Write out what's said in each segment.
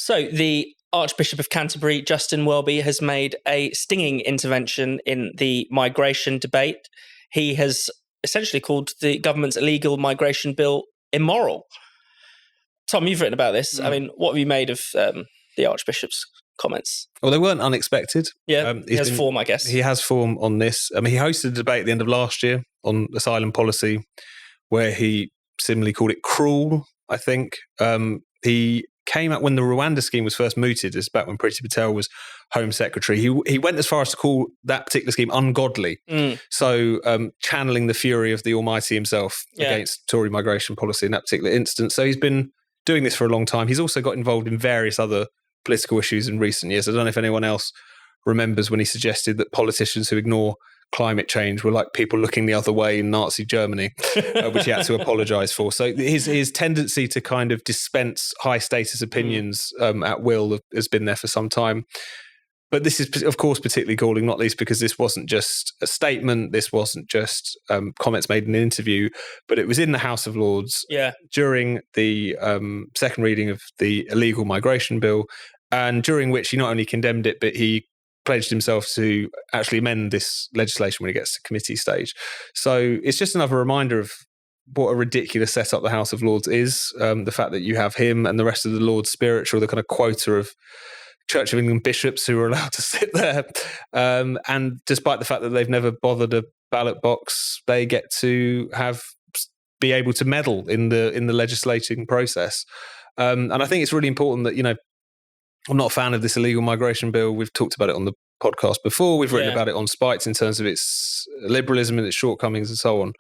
So the Archbishop of Canterbury, Justin Welby, has made a stinging intervention in the migration debate. He has essentially called the government's illegal migration bill immoral. Tom, you've written about this. I mean, what have you made of the Archbishop's comments? Well, they weren't unexpected. Yeah, he has form, I guess. He has form on this. I mean, he hosted a debate at the end of last year on asylum policy where he similarly called it cruel, I think. He came out when the Rwanda scheme was first mooted, as back when Priti Patel was Home Secretary. He went as far as to call that particular scheme ungodly. So channeling the fury of the Almighty himself against Tory migration policy in that particular instance. So he's been doing this for a long time. He's also got involved in various other political issues in recent years. I don't know if anyone else remembers when he suggested that politicians who ignore climate change were like people looking the other way in Nazi Germany, which he had to apologise for. So his tendency to kind of dispense high status opinions at will has been there for some time. But this is, of course, particularly galling, not least because this wasn't just a statement, this wasn't just comments made in an interview, but it was in the House of Lords during the second reading of the illegal migration bill, and during which he not only condemned it, but he pledged himself to actually amend this legislation when it gets to committee stage. So it's just another reminder of what a ridiculous setup the House of Lords is. The fact that you have him and the rest of the Lords spiritual, the kind of quota of Church of England bishops who are allowed to sit there. And despite the fact that they've never bothered a ballot box, they get to be able to meddle in the legislating process. And I think it's really important that, you know, I'm not a fan of this illegal migration bill. We've talked about it on the podcast before. We've written about it on Spiked in terms of its liberalism and its shortcomings and so on.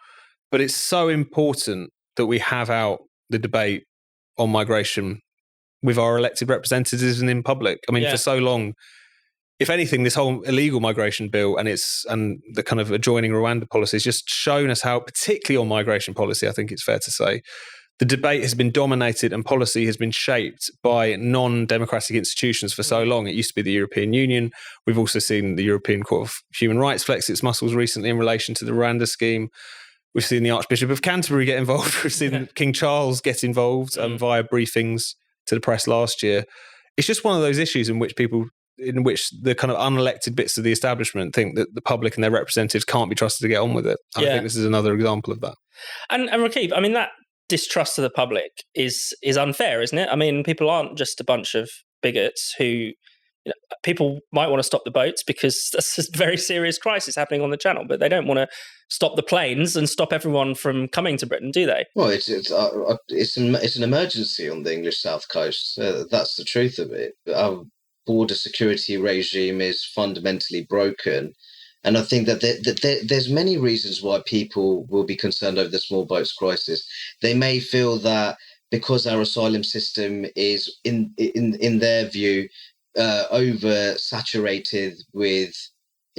But it's so important that we have out the debate on migration with our elected representatives and in public. I mean, for so long, if anything, this whole illegal migration bill and the kind of adjoining Rwanda policy has just shown us how, particularly on migration policy, I think it's fair to say, the debate has been dominated and policy has been shaped by non-democratic institutions for so long. It used to be the European Union. We've also seen the European Court of Human Rights flex its muscles recently in relation to the Rwanda scheme. We've seen the Archbishop of Canterbury get involved. We've seen King Charles get involved via briefings to the press last year. It's just one of those issues in which the kind of unelected bits of the establishment think that the public and their representatives can't be trusted to get on with it. I think this is another example of that. And Rakib, I mean, that distrust of the public is unfair, isn't it? I mean, people aren't just a bunch of bigots who, you know, people might want to stop the boats because that's a very serious crisis happening on the channel, but they don't want to stop the planes and stop everyone from coming to Britain, do they? Well, it's an emergency on the English South Coast. That's the truth of it. Our border security regime is fundamentally broken. And I think that there's many reasons why people will be concerned over the small boats crisis. They may feel that because our asylum system is, in their view, oversaturated with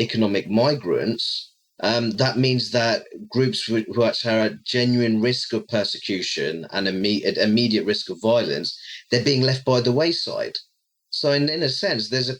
economic migrants, that means that groups who are at genuine risk of persecution and immediate risk of violence, they're being left by the wayside. So, in a sense, there's a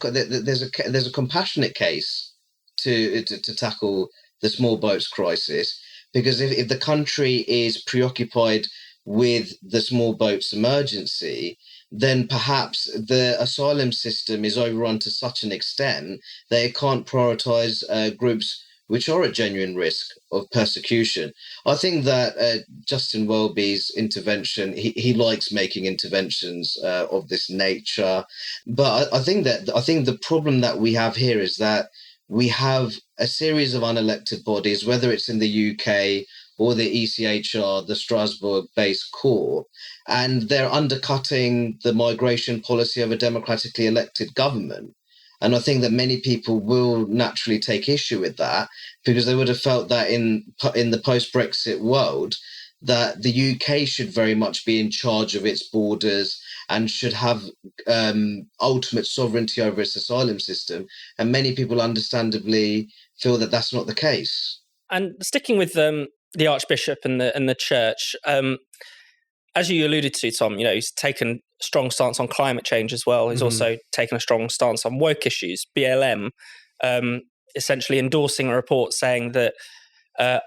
compassionate case to tackle the small boats crisis, because if the country is preoccupied with the small boats emergency, then perhaps the asylum system is overrun to such an extent that it can't prioritise groups which are at genuine risk of persecution. I think that Justin Welby's intervention, he likes making interventions of this nature, but I think the problem that we have here is that we have a series of unelected bodies, whether it's in the UK or the ECHR, the Strasbourg-based court, and they're undercutting the migration policy of a democratically elected government. And I think that many people will naturally take issue with that, because they would have felt that in the post-Brexit world, that the UK should very much be in charge of its borders and should have ultimate sovereignty over its asylum system. And many people understandably feel that that's not the case. And sticking with the Archbishop and the Church, as you alluded to, Tom, you know, he's taken a strong stance on climate change as well. He's also taken a strong stance on woke issues, BLM, essentially endorsing a report saying that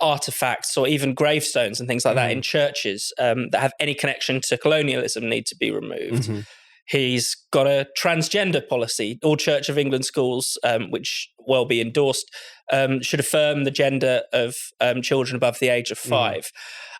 artifacts or even gravestones and things like that in churches that have any connection to colonialism need to be removed. He's got a transgender policy. All Church of England schools, which will be endorsed, should affirm the gender of children above the age of 5.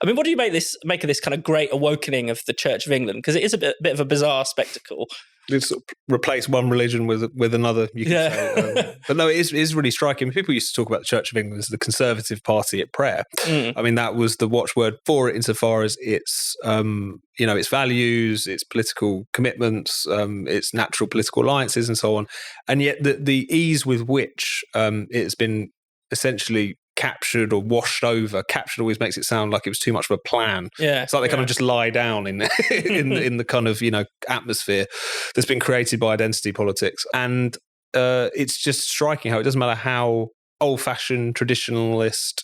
I mean, what do you make of this kind of great awokening of the Church of England? Because it is a bit of a bizarre spectacle. It's sort of replace one religion with another, you can say. But no, it is really striking. People used to talk about the Church of England as the Conservative Party at prayer. I mean, that was the watchword for it insofar as its, its values, its political commitments, its natural political alliances and so on. And yet the ease with which it has been essentially captured or washed over. Captured always makes it sound like it was too much of a plan. Yeah, it's like they kind of just lie down in in the kind of atmosphere that's been created by identity politics, and it's just striking how it doesn't matter how old-fashioned, traditionalist,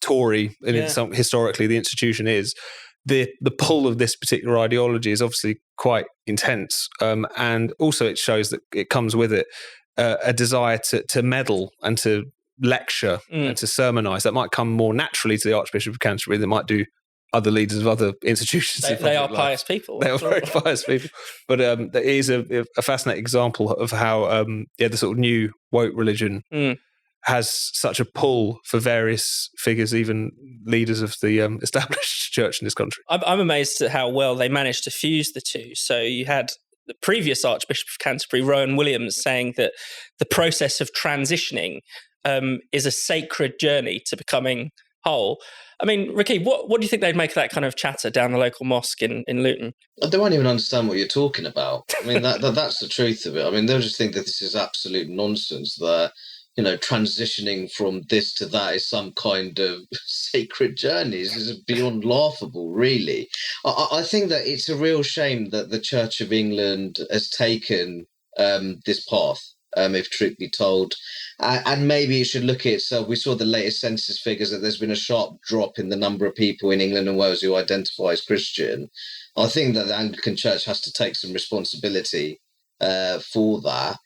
Tory, and historically the institution is. The pull of this particular ideology is obviously quite intense, and also it shows that it comes with it a desire to meddle and to lecture and to sermonise. That might come more naturally to the Archbishop of Canterbury than might do other leaders of other institutions. They are pious people. They are very pious people. But it is a fascinating example of how the sort of new woke religion has such a pull for various figures, even leaders of the established church in this country. I'm amazed at how well they managed to fuse the two. So you had the previous Archbishop of Canterbury, Rowan Williams, saying that the process of transitioning is a sacred journey to becoming whole. I mean, Rakib, what do you think they'd make of that kind of chatter down the local mosque in Luton? They won't even understand what you're talking about. I mean, that's the truth of it. I mean, they'll just think that this is absolute nonsense, that transitioning from this to that is some kind of sacred journey. This is beyond laughable, really. I think that it's a real shame that the Church of England has taken this path, if truth be told. And maybe it should look at itself. We saw the latest census figures that there's been a sharp drop in the number of people in England and Wales who identify as Christian. I think that the Anglican Church has to take some responsibility for that.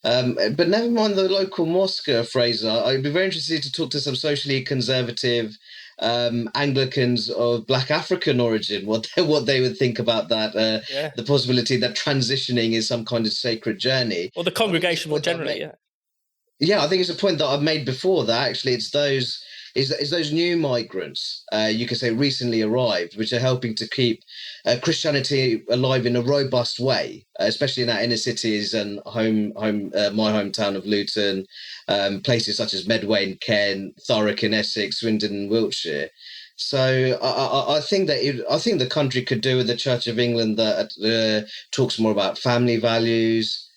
But never mind the local mosque, Fraser. I'd be very interested to talk to some socially conservative Anglicans of Black African origin, what they would think about that, the possibility that transitioning is some kind of sacred journey. Or the congregation more generally, Yeah, I think it's a point that I've made before, that actually it's those new migrants, you could say recently arrived, which are helping to keep Christianity alive in a robust way, especially in our inner cities and my hometown of Luton, places such as Medway in Kent, Thurrock in Essex, Swindon in Wiltshire. So I think the country could do with the Church of England that talks more about family values.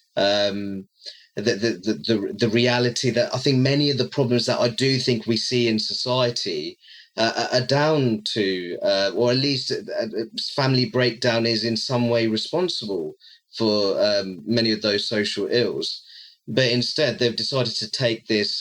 The reality that I think many of the problems that I do think we see in society are down to, or at least family breakdown is in some way responsible for many of those social ills. But instead, they've decided to take this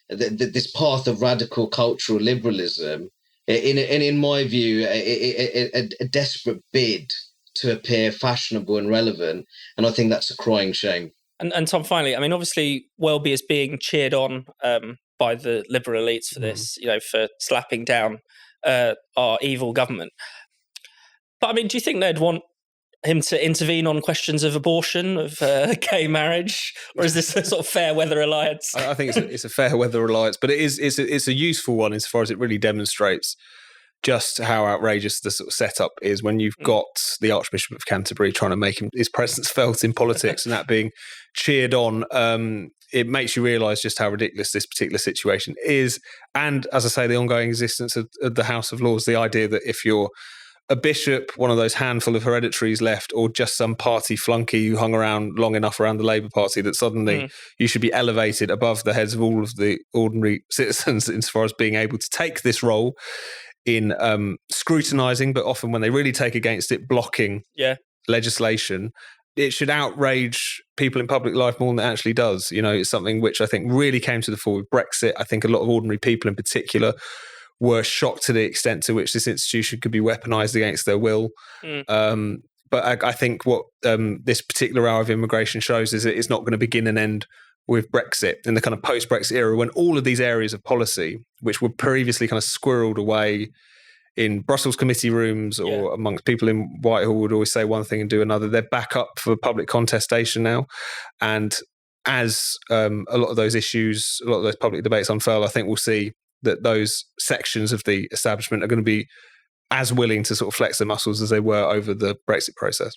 this path of radical cultural liberalism, in my view, a desperate bid to appear fashionable and relevant. And I think that's a crying shame. And Tom, finally, I mean, obviously, Welby is being cheered on by the liberal elites for this, for slapping down our evil government. But I mean, do you think they'd want him to intervene on questions of abortion, of gay marriage, or is this a sort of fair weather alliance? I think it's a fair weather alliance, but it's a useful one as far as it really demonstrates just how outrageous the sort of setup is when you've got the Archbishop of Canterbury trying to make his presence felt in politics and that being cheered on. It makes you realise just how ridiculous this particular situation is. And as I say, the ongoing existence of the House of Lords, the idea that if you're a bishop, one of those handful of hereditaries left, or just some party flunky who hung around long enough around the Labour Party, that suddenly you should be elevated above the heads of all of the ordinary citizens as far as being able to take this role in scrutinising, but often when they really take against it, blocking legislation. It should outrage people in public life more than it actually does. It's something which I think really came to the fore with Brexit. I think a lot of ordinary people in particular were shocked to the extent to which this institution could be weaponised against their will. But I think what this particular hour of immigration shows is that it's not going to begin and end with Brexit in the kind of post-Brexit era, when all of these areas of policy, which were previously kind of squirreled away in Brussels committee rooms or amongst people in Whitehall would always say one thing and do another. They're back up for public contestation now. And as a lot of those issues, a lot of those public debates unfurl, I think we'll see that those sections of the establishment are going to be as willing to sort of flex their muscles as they were over the Brexit process.